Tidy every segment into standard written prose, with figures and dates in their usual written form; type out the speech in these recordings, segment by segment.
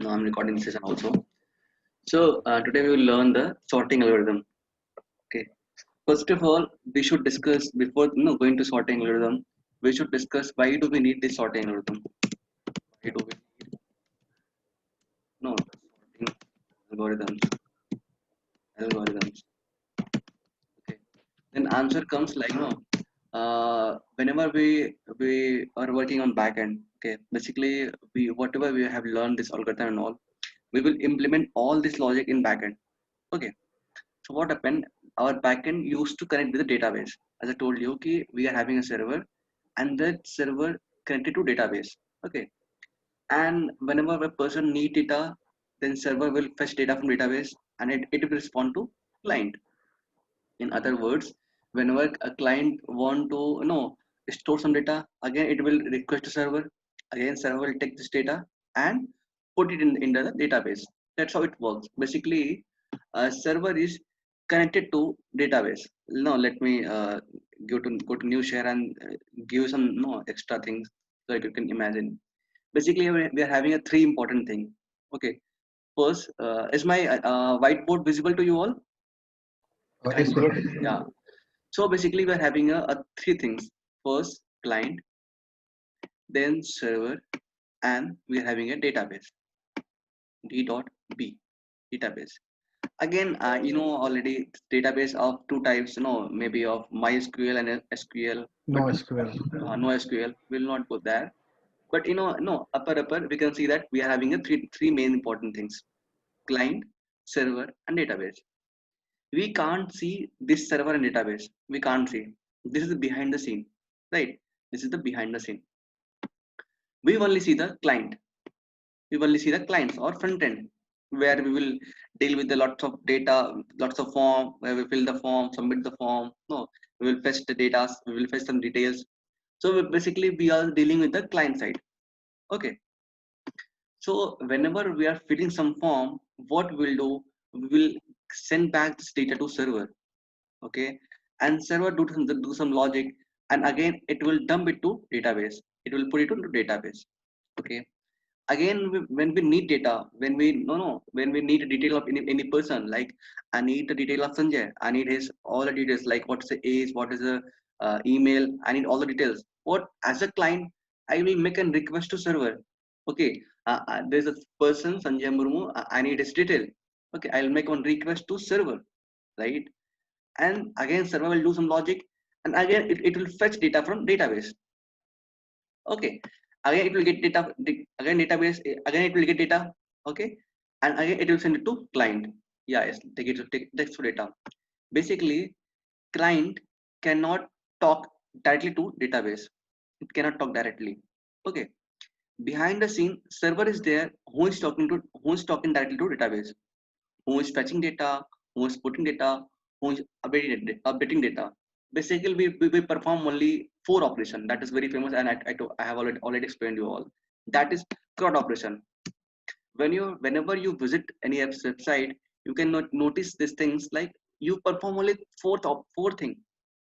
No, I'm recording the session also. So today we will learn the sorting algorithm. Okay. First of all, we should discuss before going to sorting algorithm. We should discuss why do we need this sorting algorithm? Why do we need sorting algorithms? Algorithms. Okay. Then answer comes like whenever we are working on backend. Okay. Basically, we whatever we have learned this algorithm and all, we will implement all this logic in backend. Okay. So what happened? Our backend used to connect with the database. As I told you, okay, we are having a server, and that server connected to database. Okay, and whenever a person need data, then server will fetch data from database, and it will respond to client. In other words, whenever a client want to store some data, again it will request a server. Again, server will take this data and put it into the database. That's how it works. Basically, a server is connected to database. Now let me go to new share and give some extra things so that you can imagine. Basically, we are having a three important thing. Okay, first, is my whiteboard visible to you all? Yes, Kind of. bro. Yeah. So basically, we're having a three things. First, client, then server, and we're having a database. D dot B database. Again, already database of two types. Maybe of MySQL and SQL, but No SQL. no SQL. Will not go there. But no upper. We can see that we are having a three main important things: client, server, and database. We can't see this server and database. We can't see. This is the behind the scene, right? This is the behind the scene. We only see the client. We only see the clients or front end, where we will deal with the lots of data, lots of form, where we fill the form, submit the form. No, we will fetch the data, we will fetch some details. So basically we are dealing with the client side. Okay. So whenever we are filling some form, what we'll do, we will send back this data to server. Okay, and server do some logic, and again it will dump it to database. It will put it into database. Okay, again when we need data, when we no when we need a detail of any person, like I need the detail of Sanjay, I need his all the details, like what's the age, what is the email, I need all the details. What, as a client, I will make a request to server. Okay, there's a person Sanjay Murmu, I need his detail. Okay, I'll make one request to server, right? And again server will do some logic, and again it will fetch data from database. Okay, again it will get data, again database, again it will get data. Okay, and again it will send it to client. Yeah, yes, take it to take text to data. Basically, client cannot talk directly to database. It cannot talk directly. Okay, behind the scene server is there, who is talking directly to database, who is fetching data, who is putting data, who is updating data. Basically, we perform only four operations. That is very famous, and I have already explained you all. That is CRUD operation. Whenever you visit any website, you can notice these things like you perform only four thing.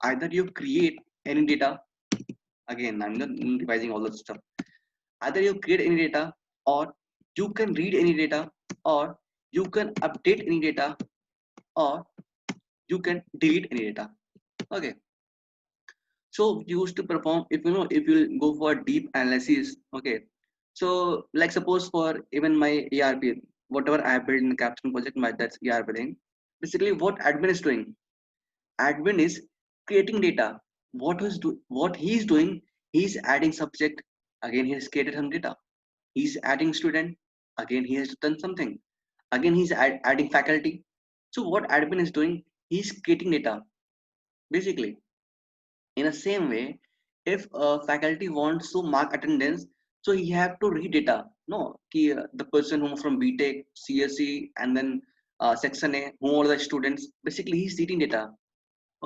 Either you create any data. Again, I'm not revising all that stuff. Either you create any data, or you can read any data, or you can update any data, or you can delete any data. Okay, so you used to perform, if you go for deep analysis. Okay, so like suppose for even my ERP, whatever I have built in the Capstone project, my that's ERP thing. Basically what admin is doing, admin is creating data. What he's doing, he's adding subject, again he has created some data. He's adding student, again he has done something, again he's adding faculty. So what admin is doing, he's creating data. Basically, in the same way, if a faculty wants to mark attendance, so he have to read data. No, the person who from BTech, CSE, and then section A, who are the students, basically he's reading data.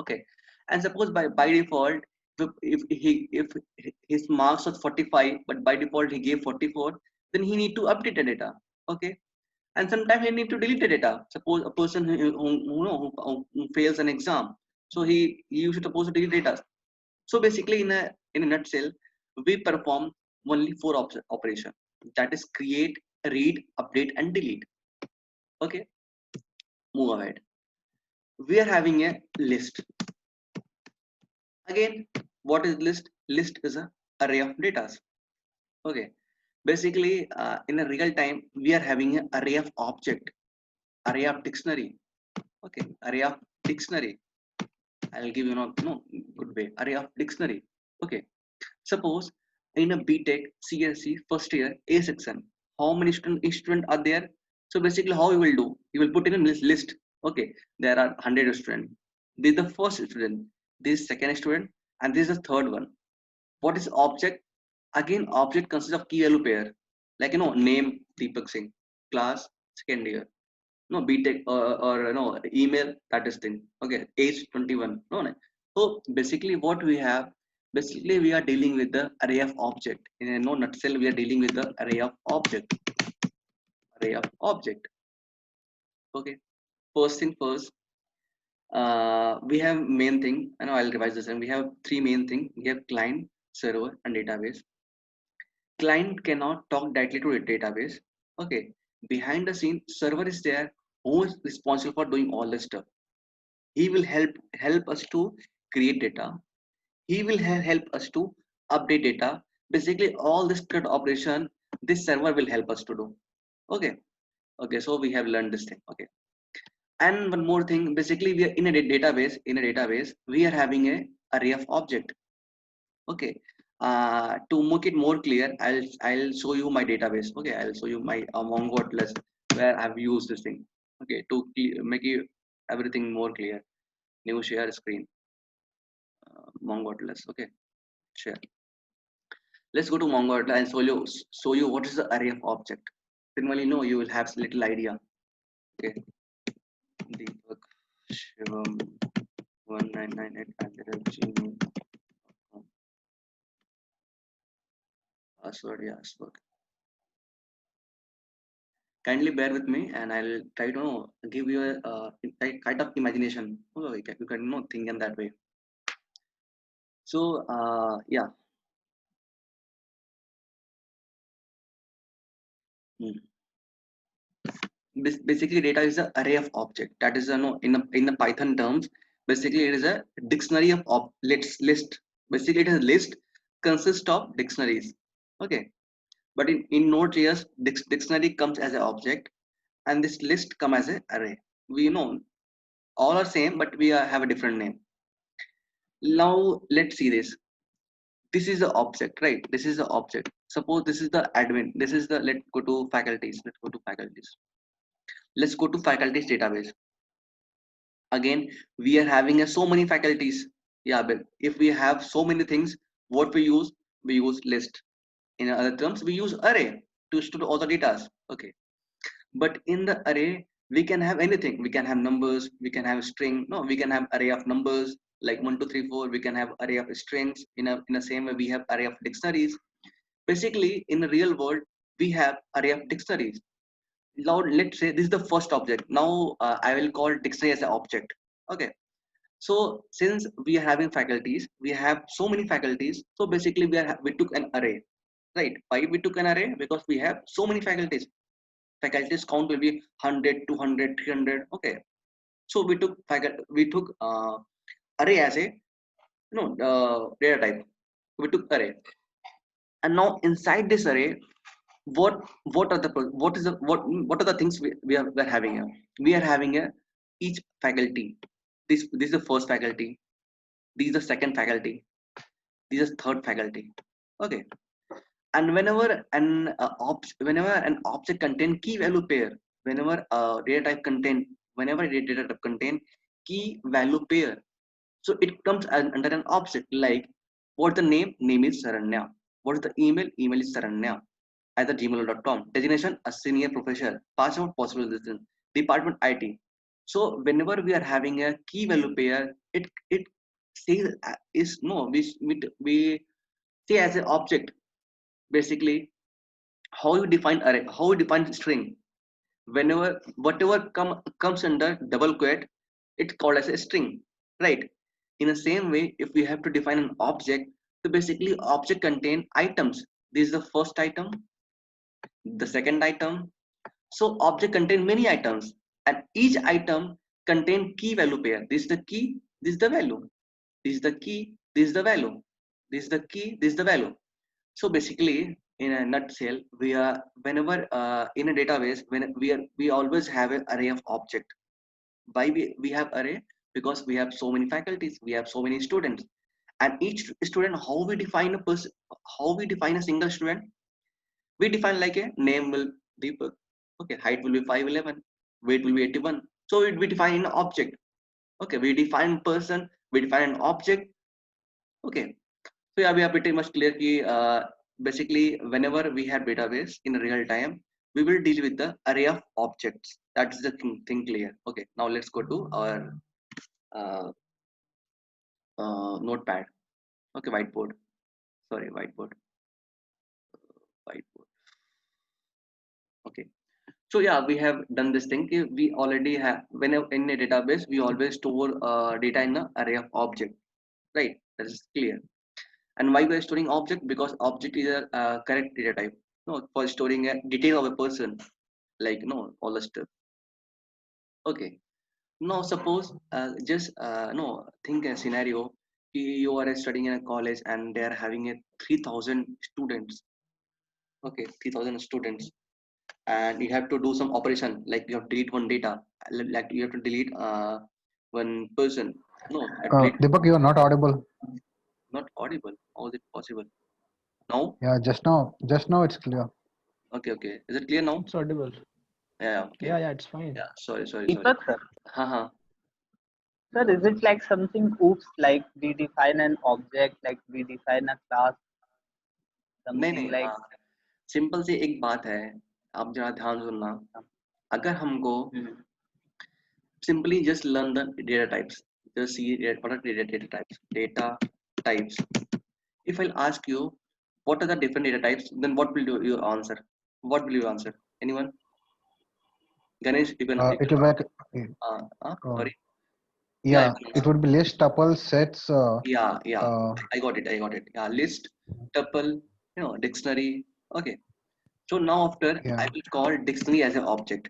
Okay, and suppose by default, if his marks was 45, but by default he gave 44, then he need to update the data. Okay, and sometimes he need to delete the data. Suppose a person who fails an exam, so he used to suppose to delete data. So basically, in a nutshell, we perform only four operation. That is create, read, update, and delete. Okay, move ahead. We are having a list. Again, what is list? List is a array of data. Okay, basically, in a real time, we are having an array of object, array of dictionary. Okay, array of dictionary. I'll give you no good way. Array of dictionary. Okay, suppose in a BTech CSC first year A section, how many student are there? So basically, how you will do? You will put in a list. Okay, there are 100 students. This is the first student. This is second student, and this is the third one. What is object? Again, object consists of key value pair, like name Deepak Singh, class second year, no BTech or no email, that is thing. Okay, age 21. No. So basically, what we have, basically we are dealing with the array of object. In a no nutshell, we are dealing with the array of object. Array of object. Okay. First thing first, we have main thing. I know I'll revise this. And we have three main thing. We have client, server, and database. Client cannot talk directly to a database. Okay. Behind the scene, server is there who is responsible for doing all the stuff. He will help us to create data. He will help us to update data. Basically all this script operation, this server will help us to do. Okay. Okay, so we have learned this thing. Okay, and one more thing, basically we are in a database. In a database we are having a array of object. Okay, to make it more clear, I'll show you my database. Okay, I'll show you my Mongo Atlas where I've used this thing. Okay, to make you everything more clear. New share screen, Mongo Atlas. Okay, share. Let's go to Mongo Atlas and show you what is the array of object. Then only know you will have little idea. Okay, Deepak Shivam 1998 @gmail.com. Password, yeah, password. Kindly bear with me, and I'll try to give you a kind of imagination. Oh, you can think in that way. So yeah. Hmm. Basically data is an array of object. That is no in the Python terms, basically it is a dictionary of list. Basically it is a list consists of dictionaries. Okay, but in Node.js, dictionary comes as an object, and this list come as an array. We know all are same, but we have a different name. Now let's see this. This is the object, right? This is the object. Suppose this is the admin. This is the, let's go to faculties. Let's go to faculties. Let's go to faculties database. Again, we are having so many faculties. Yeah, but if we have so many things, what we use list. In other terms, we use array to store all the data. Okay, but in the array we can have anything. We can have numbers, we can have string. No, we can have array of numbers like 1 2 3 4. We can have array of strings. In the same way we have array of dictionaries. Basically in the real world we have array of dictionaries. Now let's say this is the first object. Now I will call dictionary as an object. Okay, so since we are having faculties, we have so many faculties. So basically we took an array, right? Why we took an array? Because we have so many faculties. Faculties count will be 100 200 300. Okay, so we took array as a data type. We took array, and now inside this array, what what are the things we're having here? We are having a each faculty. This is the first faculty, this is the second faculty, this is third faculty. Okay, and whenever an object contain key value pair, whenever a data type contain key value pair, so it comes under an object. Like, what the name is Saranya, what is the email is Saranya at the gmail.com, designation a senior professor, password possible distance, department IT. So whenever we are having a key value pair, it says is no we say as an object. Basically how you define array, how you define string, whenever whatever comes under double quote, it's called as a string, right? In the same way, if we have to define an object, so basically object contain items. This is the first item, the second item. So object contain many items, and each item contain key value pair. This is the key, this is the value. This is the key, this is the value. This is the key, this is the value. So basically, in a nutshell, we are whenever in a database, when we always have an array of object. Why we have array? Because we have so many faculties, we have so many students, and each student, how we define a person, how we define a single student, we define like a name will Deepak, okay, height will be 5'11", weight will be 81. So we define an object. Okay, we define person, we define an object. Okay, so yeah, we are pretty much clear ki, basically whenever we have database in real time, we will deal with the array of objects. That's the thing clear. Okay, now let's go to our uh, notepad. Okay, whiteboard. Sorry, whiteboard. Okay. So yeah, we have done this thing. We already have, whenever in a database, we always store data in the array of object, right? That is clear. And why we are storing object? Because object is a correct data type. No, for storing a detail of a person, like all the stuff. Okay. Now suppose just think a scenario. You are studying in a college and they are having a 3,000 students. Okay, 3,000 students, and you have to do some operation, like you have to delete one data, like you have to delete one person. No, Deepak, you are not audible. not audible. How is it possible? Now? Yeah, just now it's clear. Okay. Is it clear now? It's audible. Yeah. Okay. Yeah, it's fine. Yeah. Sorry. Deepak sir, Haha. sir, is it like something oops, like we define an object, like we define a class, नहीं something नहीं like simple सी एक बात है, आप जरा ध्यान सुनना. अगर हमको simply just learn the data types, just see what are data types. If I'll ask you what are the different data types, then what will you answer? What will you answer? Anyone? Ganesh, you can. It will be Sorry. Yeah, it would be list, tuple, sets. Yeah. I got it. Yeah, list, tuple, dictionary. Okay. So now after I will call dictionary as an object.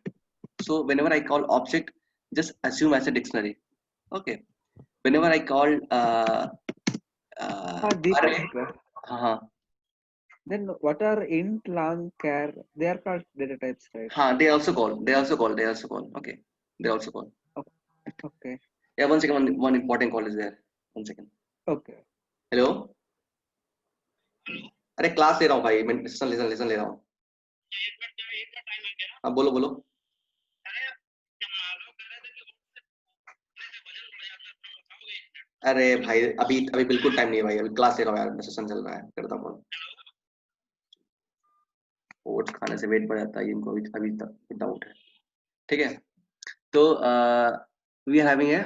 So whenever I call object, just assume as a dictionary. Okay. Whenever I call array, then what are int, long, char? They are called data types, right? They also call. Okay. They also call. Okay. Yeah, 1 second. One important call is there. 1 second. Okay. Hello. अरे class ले रहा हूँ भाई, मैं listen ले रहा हूँ. हाँ बोलो. अरे भाई अभी बिल्कुल टाइम नहीं है भाई, अभी क्लास ले रहा हूँ यार, सेशन चल रहा है, करता हूँ. ओट्स खाने से वेट बढ़ जाता है इनको, अभी तक डाउट है. ठीक है, तो we are having a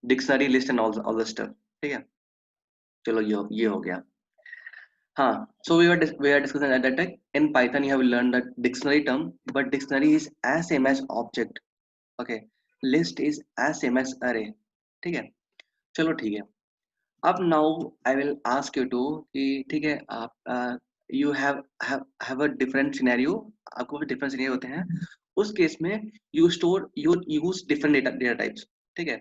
dictionary list and all the stuff. ठीक है, चलो ये हो गया. हाँ, so we are discussing that in Python you have learned the dictionary term, but dictionary is as same as object. Okay, list is as same as array. ठीक है, चलो ठीक है. अब now I will ask you to कि ठीक है, आप you have a different scenario. आपको different scenario होते हैं. उस केस में you use different data types. ठीक है,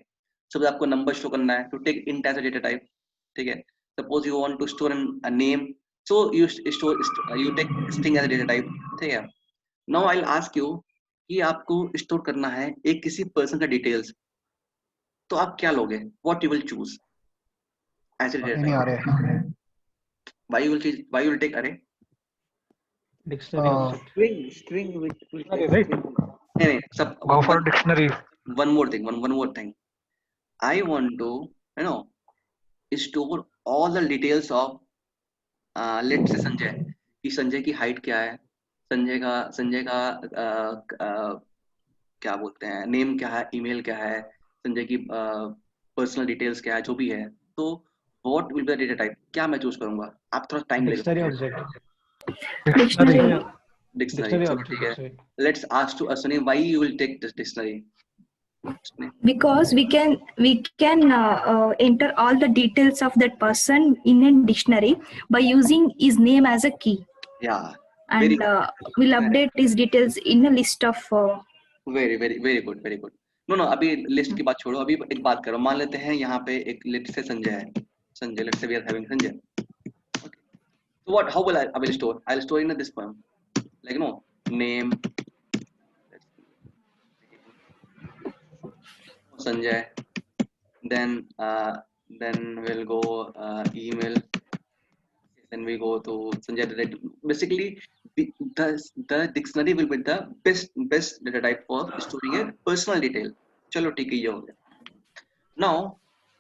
suppose आपको number show करना है, to take int as a data type. ठीक है, suppose you want to store a name, so you take string as a data type. ठीक है, now I'll ask you कि आपको store करना है एक किसी person का details, तो आप क्या लोगे? What you will choose as a data type? Array. Why you will take array? Dictionary. String which will Array, take right? string. नहीं, सब Go for dictionary. One more thing. I want to store all the details of let's say Sanjay, कि संजय की height क्या है, संजय का क्या बोलते हैं, नेम क्या है, ईमेल क्या है, संजय की पर्सनल डिटेल्स क्या है, जो भी है. तो what will be the data type, क्या मैं चूज करूंगा? आप थोड़ा टाइम Dictionary लेंगे. object. Dictionary. ठीक है, let's ask to Aswini, why you will take this dictionary? Because we can enter all the details of that person in a dictionary by using his name as a key. Yeah, and we'll update these details in a list of. very good. No, अभी list की बात छोड़ो, अभी एक बात करो, मान लेते हैं यहाँ पे एक लेट से संजय है, Sanjay, let's say we are having Sanjay. Okay. So how will I will store? I'll store in this form, like name, Sanjay, then we'll go email, then we go to Sanjay. Basically, the dictionary will be the best data type for storing a personal detail. चलो ठीक है, ये हो गया. Now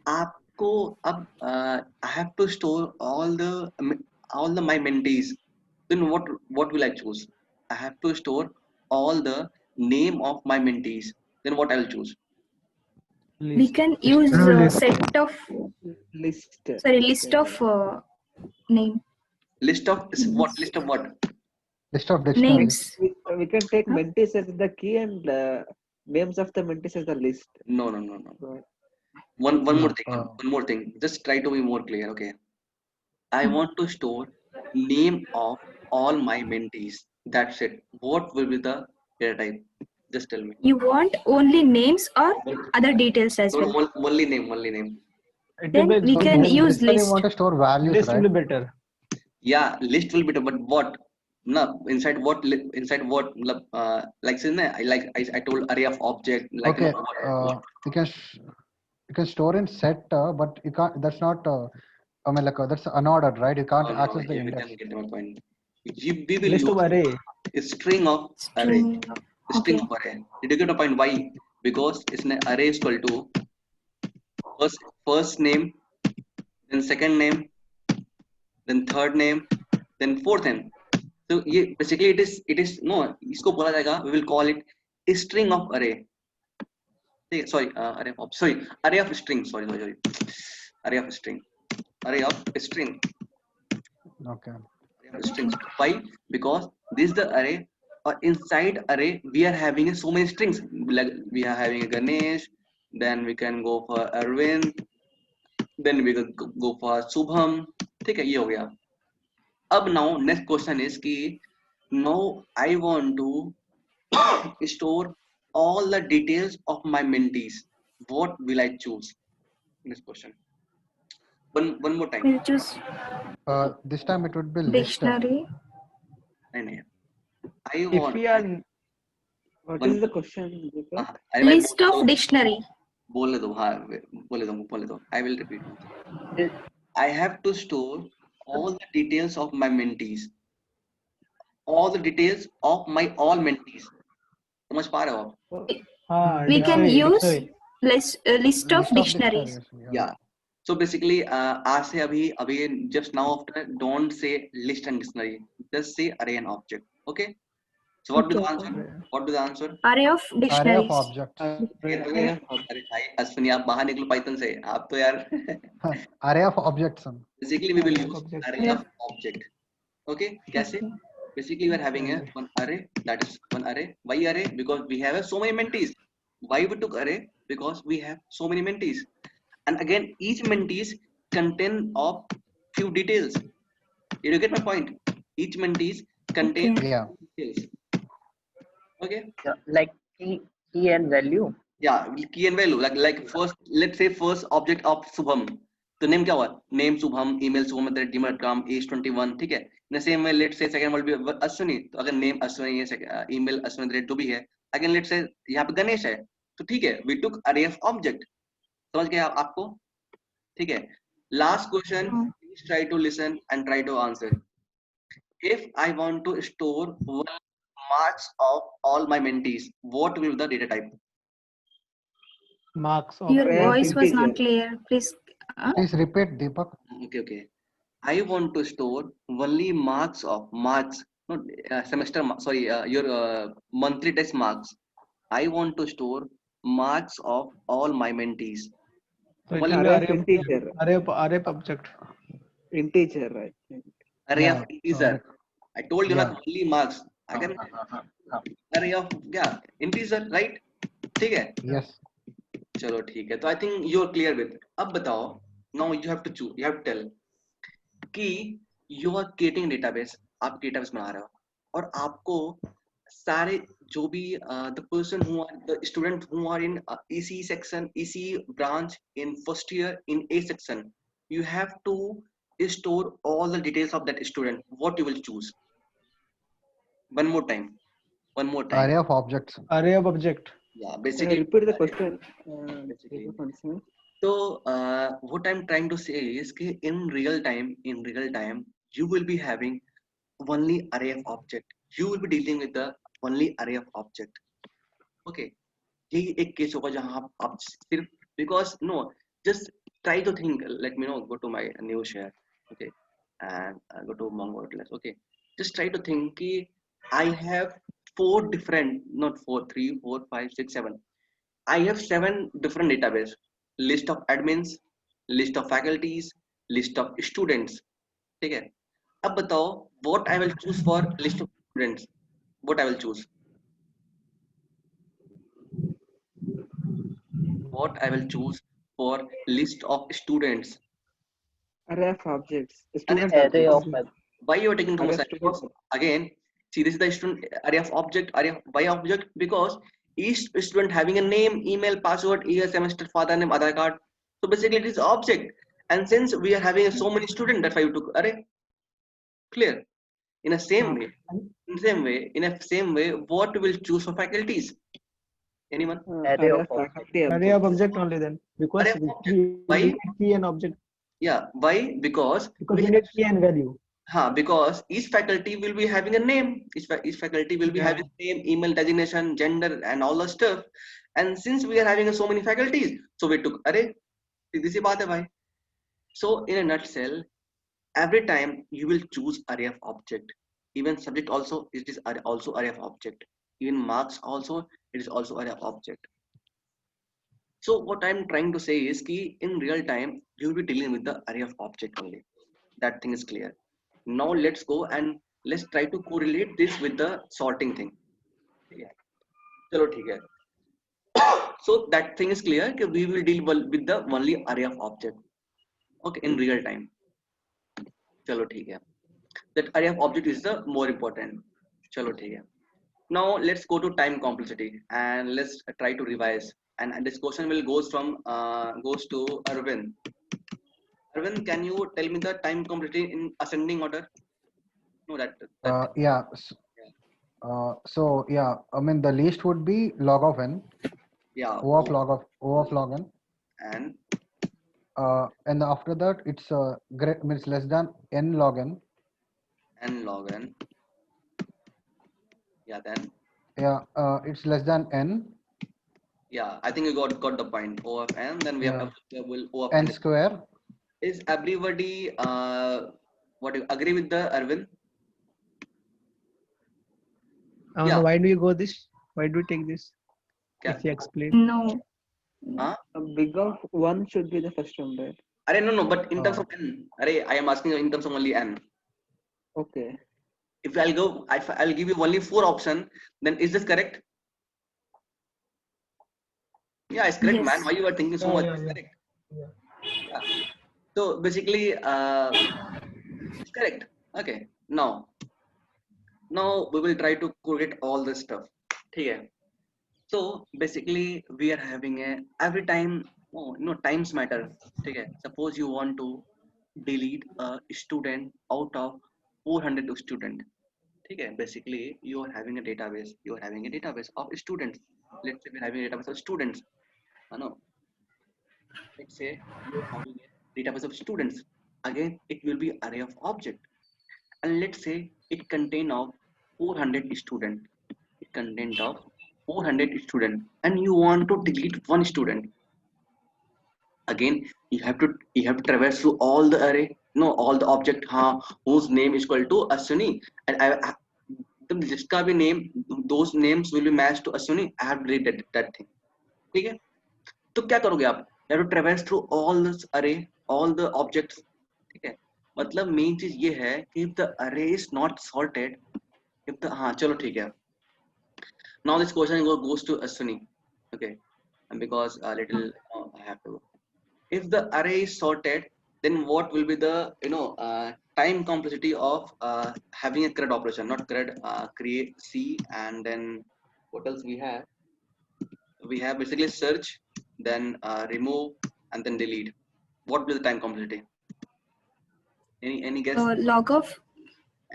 आपको अब I have to store all the my mentees. Then what will I choose? I have to store all the name of my mentees. Then what I will choose? We can use set of List. list of name. List of what? List of what? List of dictionaries. Names. We can take mentees as the key and names of the mentees as the list. No. Right. One more thing. uh, One more thing. Just try to be more clear. Okay. I want to store name of all my mentees. That's it. What will be the data type? Just tell me. You want only names or other details as No, well? only name. Then we can use Basically, list. want to store values, List will right? be better. Yeah, list will be better, but what? No, inside what? Like I told array of object. Like Okay, what? you can store in set, but you can't. That's not. I mean, like that's unordered, right? You can't No, access the yeah, we index. can get my point. We will List of use array. a string of array. String. String Okay. of array. Did you get a point? Why? Because it's an array is equal to first name, then second name, then third name, then fourth name. So ये basically it is no, इसको बोला जाएगा, we will call it a string of array. Sorry, array of string. Sorry. Array of string. Okay. Strings. Why? Because this is the array. Inside array we are having so many strings. Like we are having a Ganesh, then we can go for Arvind, then we can go for Subham. ठीक है, ये हो गया. अब now next question is कि now I want to store all the details of my mentees. What will I choose? Next question. One more time. We'll choose This time it would be list. dictionary. नहीं. I If want. we are, what is the question? Deepak? List of dictionary. बोले दो, हाँ बोले दो. I will repeat. I have to store all the details of my mentees. All the details of my all mentees. समझ पा रहे हो आप? We can use Dictionary. list of dictionaries. dictionaries, Yeah. So basically, आज से अभी just now after don't say list and dictionary. Just say array and object. Okay. So what do the answer? What do the answer? Array of Array of dictionaries. objects. अरे भाई अश्विनी आप बाहर निकलो Python से, आप तो यार. Array of objects. Basically we will Array of use object. array of object. Okay, कैसे? Basically we are having a one array, that is one array. Why array? Because we have so many mentees. Why we took array? Because we have so many mentees. And again, each mentees contain of few details. Did you get my point? Each mentees contain Yeah. details. Okay. Yeah, like key and value. Yeah, key and value. Like first, let's say first object of Subham. तो name क्या हुआ? Name Shubham, email शुभम@gmail.com, age 21. ठीक है. The same way, let's say second will be Ashwini. तो अगर name Ashwini है, email Ashwini जो भी है. Again, let's say यहाँ पे गणेश है. तो ठीक है. We took array of object. समझ गए आपको? ठीक है. Last question. Please try to listen and try to answer. If I want to store one marks of all my mentees, what will be the data type? Marks of Your Array of voice was not integer. clear. Please. Please repeat, Deepak. Okay. I want to store only marks, not semester. Sorry, your monthly test marks. I want to store marks of all my mentees. So it Only will be Array of array of integer. array of object. Integer, right? Array Yeah, of integer. I told you Yeah. not only marks. Again, array of integer, right? ठीक है. Yes. चलो ठीक है. तो I think you are clear with. अब बताओ. Now you have to choose. You have to tell कि you are creating database. आप database बना रहे हो. और आपको सारे जो भी the person who are the student who are in EC section, EC branch in first year in A section, you have to store all the details of that student. What you will choose? One more time. One more time. Array of objects. Array of object. Yeah, Can I basically. repeat the question? Basically. Concern. So what I'm trying to say is कि in real time, you will be having only array of object. You will be dealing with the only array of object. Okay. यही एक case होगा जहां आप सिर्फ because no, just try to think. Let me know. Go to my new share. Okay, and go to Mongo Atlas. Okay, just try to think कि I have 4 different, not 4, 3, 4, 5, 6, 7. I have 7 different database. List of admins, list of faculties, list of students. ठीक है. अब बताओ what I will choose for list of students. What I will choose. What I will choose for list of students. Array of objects. Student Array objects. of Why you are taking too Array much of time? students. Because again, see, this is the student array of object, why object? Because each student having a name, email, password, year, semester, father name, Aadhaar card. So basically, it is object. And since we are having so many students, that's why you took array. Clear? In the same way, what we will choose for faculties? Anyone? Array of faculty Array of objects. object only then. Because Array of object. we Why? need key and object. Yeah. Why? Because Because we need key and value. because each faculty will be having a name. Each faculty will be Yeah. having name, email, designation, gender, and all the stuff. And since we are having so many faculties, so we took array. सीधी सी बात है भाई. So in a nutshell, every time you will choose array of object. Even subject also, it is also array of object. Even marks also, it is also array of object. So what I'm trying to say is कि in real time you will be dealing with the array of object only. That thing is clear. Now let's go and let's try to correlate this with the sorting thing. Yeah. चलो ठीक है. So that thing is clear कि we will deal with the only array of object. Okay, in real time. चलो ठीक है. That array of object is the more important. चलो ठीक है. Now let's go to time complexity and let's try to revise. And this question will goes to Arvind. Arvind, can you tell me the time complexity in ascending order? No, that Yeah. So yeah, I mean the least would be log of n. yeah. O of log n. And after that it's means less than n log n. N log n. Yeah, then. Yeah, it's less than n. Yeah, I think you got the point. O of n. Then we have O of n square. Is everybody what you agree with the Arvind? Yeah. Why do you go this? Why do you take this? Yeah. If you explain. No. Huh? A big of 1 should be the first one, right? Array, no, but in terms of n. Array, I am asking you in terms of only n. Okay. If I'll give you only 4 options, then is this correct? Yeah, it's correct, Yes. man. Why you are thinking so much? It's correct. Yeah. So basically, it's correct. Okay. Now we will try to correlate all this stuff. Okay. So basically, we are having every time. Times matter. Okay. Suppose you want to delete a student out of 400 students. Okay. Basically, you are having a database. You are having a database of students. Let's say we're having a database of students. No. Let's say you're having a database of students. Again, it will be array of object. And let's say it contain of 400 students. It contains of 400 students, and you want to delete one student. Again, you have to traverse through all the array. No, all the object whose name is equal to Ashwini, and जिसका भी name, those names will be matched to Ashwini. I have deleted that thing. ठीक है? तो क्या करोगे आप? You have to traverse through all this array, all the objects. ठीक है? मतलब मेन चीज ये है कि if the array is not sorted, if the चलो ठीक है. Now this question goes to Ashwini. Okay, and because a little I have to. If the array is sorted, then what will be the time complexity of having a CRUD operation, not CRUD, create C, and then what else we have? We have basically search, then remove, and then delete. What will be the time complexity? Any guess? Log of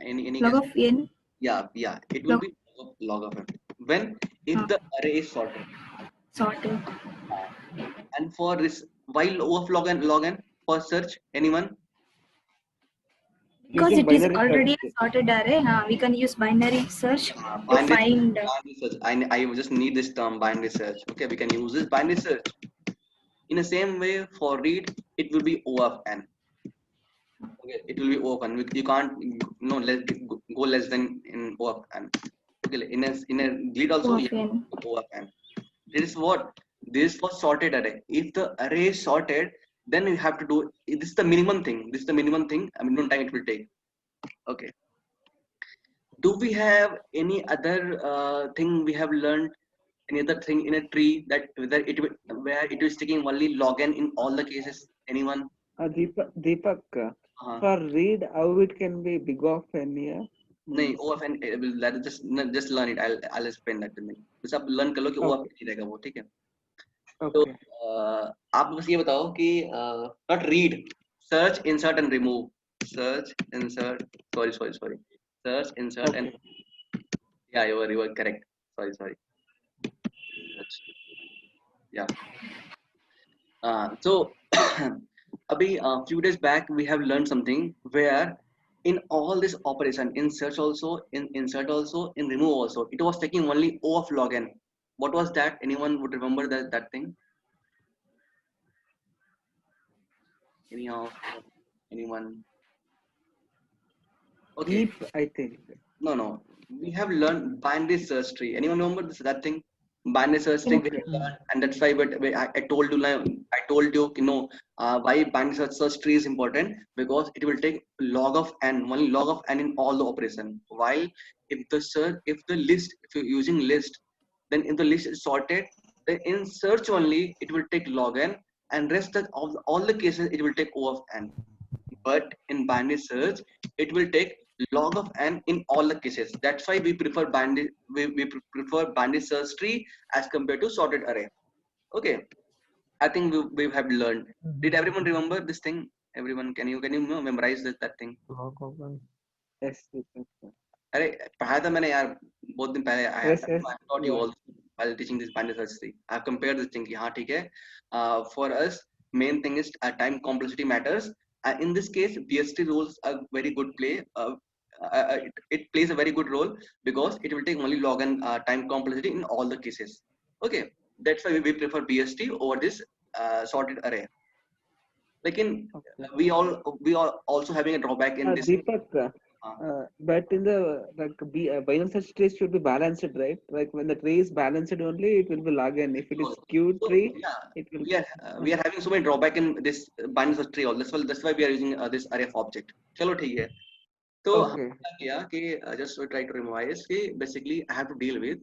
Any log guess? of n. Yeah, it will Log be log of n. When if uh, the array is sorted, sorted. and for this, while O of log n for search, anyone? Because Using it is binary already search. a sorted array, we can use binary search to Binary, find. binary search. I just need this term binary search. Okay, we can use this binary search. In the same way, for read, it will be O of n. Okay, it will be O of n. You can't go less than in O of n. Okay, in a read also, O of yeah, n. O of n. This is what this was sorted array. If the array is sorted, then you have to do this is the minimum thing. This is the minimum thing. Minimum time it will take. Okay. Do we have any other thing we have learned? Any other thing in a tree that where it is taking only log n in all the cases? Anyone? Deepak, Uh-huh. for read, how it can be big of n here? नहीं O of n let us just learn it. I'll explain that to me. बस आप learn कर लो कि O of Okay. n ही रहेगा वो, ठीक है? तो Okay. आप बस ये बताओ कि not read, search, insert and remove. Search, insert. Sorry. Search, insert and Okay. yeah, you are correct. Sorry. Search. Yeah. So abhi few days back we have learned something where in all this operation, in search also, in insert also, in remove also, it was taking only O of log n. What was that? Anyone would remember that thing? Anyhow, anyone? Okay. Heap, I think. No. We have learned binary search tree. Anyone remember that thing? Binary search tree we Okay. have learned, and that's why. But I told you, I told you, why binary search tree is important, because it will take log of n, only log of n in all the operation. While if the list, if you're using list, then if the list is sorted, then in search only it will take log n, and rest of all the cases it will take O of n. But in binary search it will take log of n in all the cases. That's why we prefer prefer binary search tree as compared to sorted array. Okay, I think we have learned. Did everyone remember this thing? Everyone, can you memorize that thing? Yes. Deepak. अरे पढ़ाया था मैंने यार बहुत दिन पहले. Yes. I taught you Yeah. also while teaching this binary search tree. I have compared this thing कि हाँ ठीक है. For us main thing is time complexity matters. In this case BST rules a very good play. It plays a very good role because it will take only log and time complexity in all the cases. Okay, that's why we prefer BST over this sorted array. लेकिन Okay. we are also having a drawback in this. Deepak, but in the binary search trees should be balanced, right? Like when the tree is balanced only, it will be log n. If it is skewed So, tree, yeah, it will. we are having so many drawback in this binary search tree. That's why we are using this array of object. चलो ठीक है. तो Okay. हमने क्या किया कि just to try to revise कि basically I have to deal with.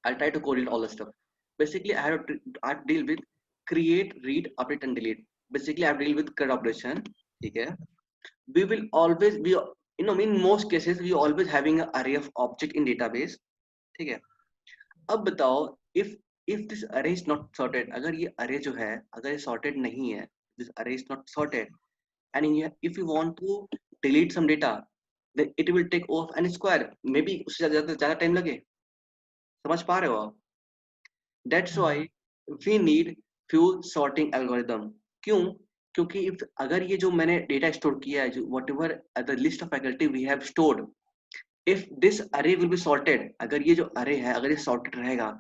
I'll try to correlate all the stuff. Basically I have to deal with create, read, update and delete. Basically I have to deal with CRUD operation. ठीक है. We will always be, in most cases we always having an array of object in database. ठीक है. अब बताओ if this array is not sorted, अगर ये array जो है अगर ये sorted नहीं है, this array is not sorted, and if you want to delete some data, then it will take O of n square. Maybe उससे ज़्यादा time लगे. समझ पा रहे हो आप? That's why we need few sorting algorithm. क्यों? क्योंकि अगर ये जो मैंने डेटा स्टोर किया है, जो whatever the list of faculty we have stored, if this array will be sorted, अगर ये जो array है अगर ये sorted रहेगा,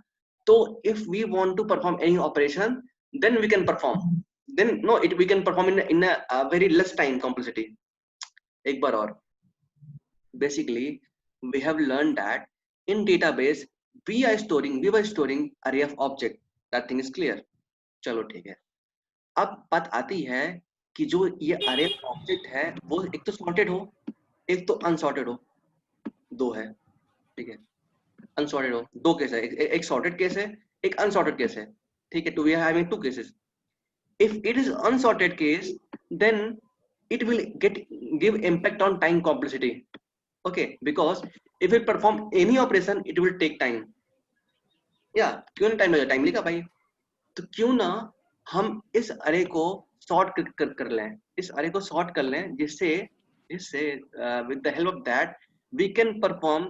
तो if we want to perform any operation, then we can perform. Then we can perform in a very less time complexity. एक बार और. Basically, we have learned that in database we were storing array of object. That thing is clear. चलो ठीक है. अब बात आती है कि जो ये array of object है वो एक तो sorted हो, एक तो unsorted हो. दो है, ठीक है. Unsorted हो, दो केस है, एक sorted केस है, एक unsorted केस है, ठीक है. तो we are having two cases. If it is unsorted case, then it will give impact on time complexity. Okay, because if it perform any operation, it will take time. Yeah, क्यों ना time लगे, time लेगा भाई. तो क्यों ना हम इस अरे को सॉर्ट कर लें, इस अरे को सॉर्ट कर लें, जिससे जिससे with the help of that we can perform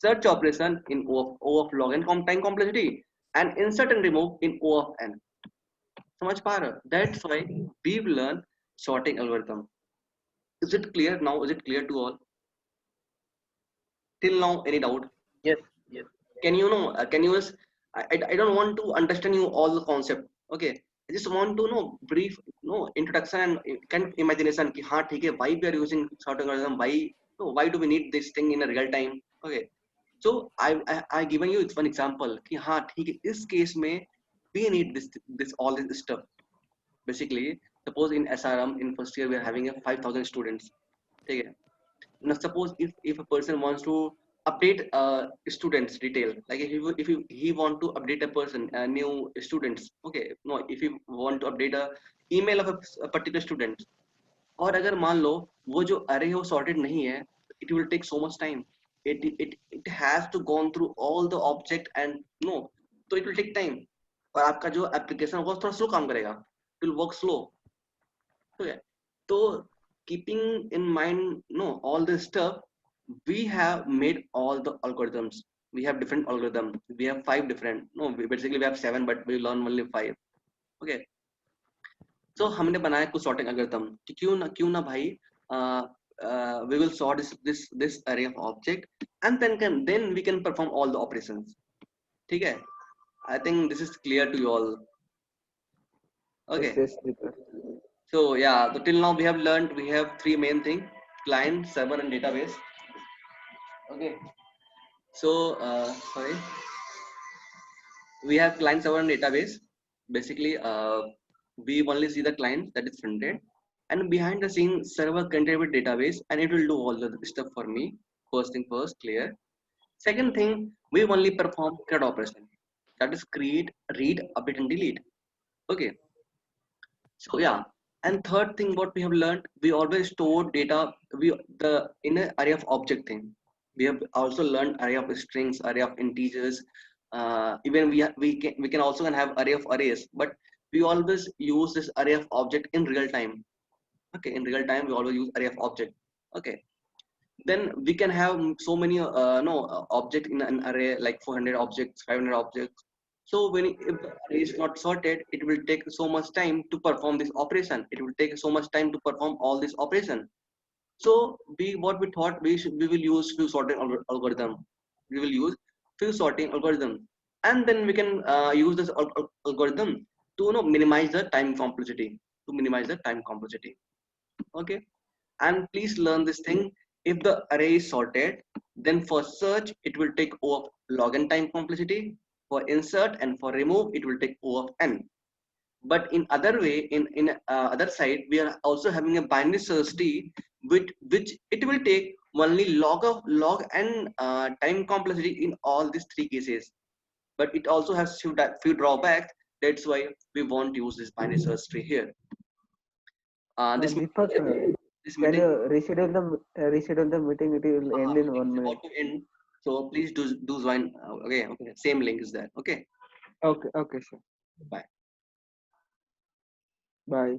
search operation in O of log n time complexity and insert and remove in O of n. समझ पा रहे हो? That's why we've learned sorting algorithm. Is it clear now? Is it clear to all? Till now, any doubt? Yes, yes. Can you know? Can you? I don't want to understand you all the concept. Okay. I just want to know brief introduction and kind of imagination कि हाँ ठीक है, why we are using sorting algorithm, why do we need this thing in a real time. Okay, so I given you one example कि हाँ ठीक है, इस case में we need this all this stuff. Basically, suppose in SRM in first year we are having a 5,000 students. ठीक है. Now suppose if a person wants to update students detail, like if he want to update a person new students. Okay, no, if you want to update a email of a particular student, और अगर मान लो वो जो array है वो sorted नहीं है, it will take so much time. It has to go through all the object and no, so it will take time. और आपका जो application होगा थोड़ा slow काम करेगा, it will work slow. Okay, so keeping in mind all this stuff, we have made all the algorithms. We have different algorithms. We have 5 different, basically we have 7, but we learn only 5. Okay, so हमने बनाया कुछ sorting algorithm कि क्यों ना भाई we will sort this array of object and then we can perform all the operations. ठीक है? I think this is clear to you all. Okay. Yes, Deepak. So yeah, so till now we have learned, we have 3 main things: client, server, and database. Okay. So sorry, we have client, server, and database. Basically, we only see the client, that is frontend, and behind the scene server connected with database, and it will do all the stuff for me. First thing first, clear. Second thing, we only perform CRUD operation, that is create, read, update, and delete. Okay. So yeah, and third thing what we have learned, we always store data in an array of object thing. We have also learned array of strings, array of integers. Even we can also have array of arrays, but we always use this array of object in real time. Okay, in real time we always use array of object. Okay, then we can have so many object in an array, like 400 objects, 500 objects. So if the array is not sorted, it will take so much time to perform this operation. It will take so much time to perform all this operation. So what we thought, we will use few sorting algorithm. We will use few sorting algorithm, and then we can use this algorithm to minimize the time complexity. Okay, and please learn this thing. If the array is sorted, then for search it will take O of log n time complexity. For insert and for remove, it will take O of n. But in other way, in other side, we are also having a binary search tree, which it will take only log n time complexity in all these 3 cases. But it also has few drawbacks. That's why we won't use this binary search tree here. This Deepak, this can meeting you reschedule the meeting? It will end in 1 minute. about to end. So please do join. Okay, same link is there. Okay, Okay, sure. bye. Bye.